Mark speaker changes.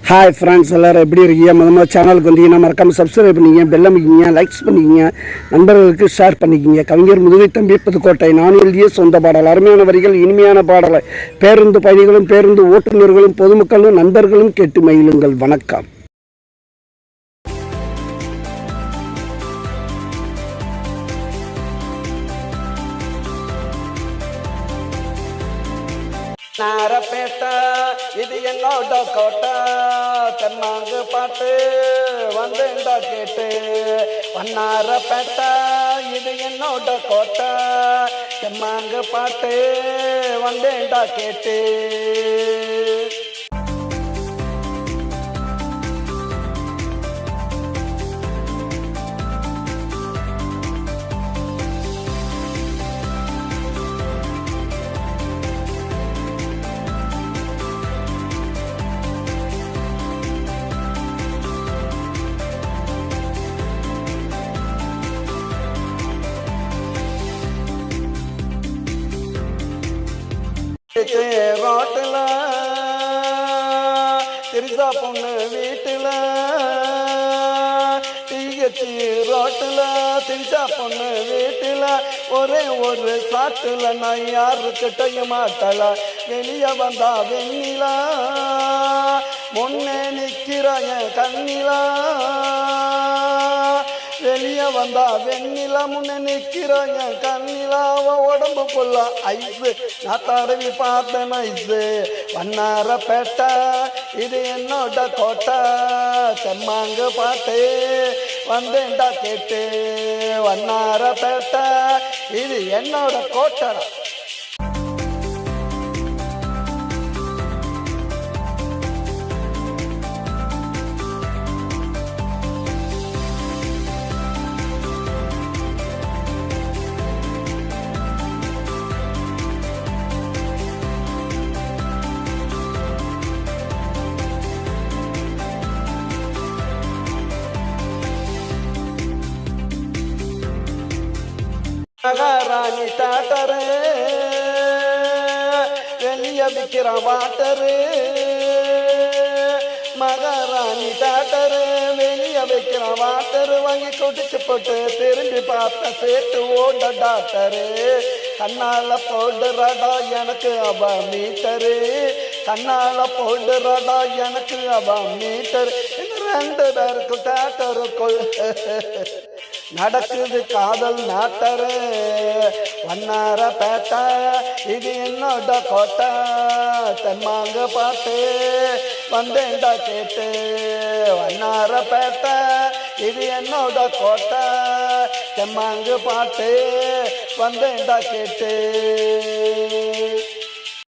Speaker 1: Hi friends, எல்லோரும் எப்படி இருக்கீங்க? முதல்ல சேனலுக்கு வந்தீங்கன்னா மறக்காமல் சப்ஸ்கிரைப் பண்ணிக்கிங்க, பெல் அமைக்கிங்க, லைக்ஸ் பண்ணிக்கிங்க, நண்பர்களுக்கு ஷேர் பண்ணிக்கிங்க. கவிஞர் முதுகை தம்பி புதுக்கோட்டை. நான் எழுதிய சொந்த பாடல். அருமையான வரிகள், இனிமையான பாடலை பேருந்து பயணிகளும் பேருந்து ஓட்டுநர்களும் பொதுமக்களும் நண்பர்களும் கேட்டு மகிழுங்கள். வணக்கம்.
Speaker 2: நாரப்பேட்ட இது என்னோட கோட்டை, தென்னாங்கு பாட்டு வந்துண்டா கேட்டு. வண்ணாரப்பேட்ட இது என்னோட கோட்டை, தென்னாங்கு பாட்டு வந்துண்டா கேட்டு. ரோட்டில் திரிசா பொண்ணு வீட்டில், டிஹெச்சி ரோட்டில் திரிசா பொண்ணு வீட்டில், ஒரே ஒரு சாட்டில் நான் யாருக்கிட்டையும் மாட்டல. வெளியே வந்தா வெண்ணிலா, முன்னே நிற்கிற என் கண்ணிலா. வெளியே வந்தா வெண்ணிலா, முன்னே நிற்கிற என் கண்ணிலாவ. உடம்பு ஃபுல்லா ஐஸு, நான் தடவி பார்த்தேன் ஐஸு. வண்ணாரப்பேட்டை இது என்னோட கோட்டை, செம்மாங்கு பாட்டு வந்தேன்டா கேட்டு. வண்ணாரப்பேட்டை இது என்னோட கோட்டை. மகாராணி டாட்டரு வெளிய விற்கிற வாட்டரு. மகாராணி டாட்டரு வெளிய வைக்கிற வாட்டரு வாங்கி குடிச்சு போட்டு திரும்பி பார்த்த சேட்டு ஓட டாக்டரு. கண்ணால போடுறடா எனக்கு அவ மீட்டரு, கண்ணால போடுறடா எனக்கு அவ மீட்டரு. ரெண்டு பேருக்கு டாக்டருக்குள் நடக்குது காதல் நாட்டரு. வண்ணாரப்பேட்டை இது என்னோட கோட்டை, தெம்மாங்கு பாட்டு வந்தேன்டா கேட்டு. வண்ணாரப்பேட்டை இது என்னோட கோட்டை, தெம்மாங்கு பாட்டு வந்தேன்டா கேட்டு.